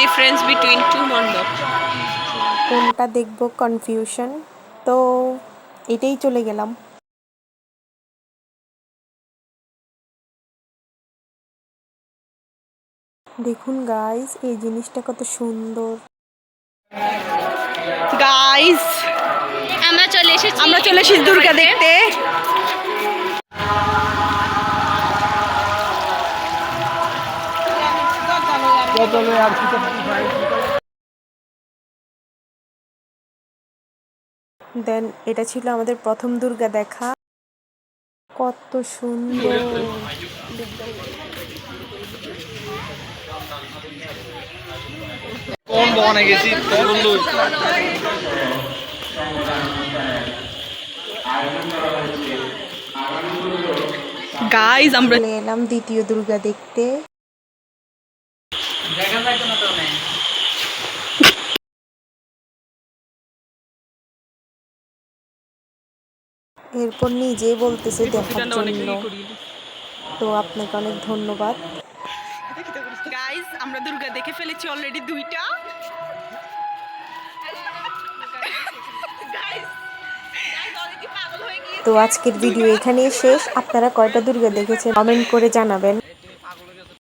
difference between two mandap. কোনটা দেখব confusion, তো এটাই চলে গেলাম। দেখুন গাইস, এই জিনিসটা কত সুন্দর। গাইস আমরা চলে এসেছি দুর্গা দেখতে। দেন এটা ছিল আমাদের প্রথম দুর্গা দেখা। কত সুন্দর। কোন বনে গেছি বন্ধু। গাইস আমরা চলে এলাম দ্বিতীয় দুর্গা দেখতে। এরপর নিজেই বলতেছে দেখার জন্য, তো আপনাকে অনেক ধন্যবাদ। গাইস আমরা দুর্গা দেখে ফেলেছি অলরেডি দুইটা। তো আজকের ভিডিও এখানেই শেষ। আপনারা কয়টা দুর্গা দেখেছেন কমেন্ট করে জানাবেন।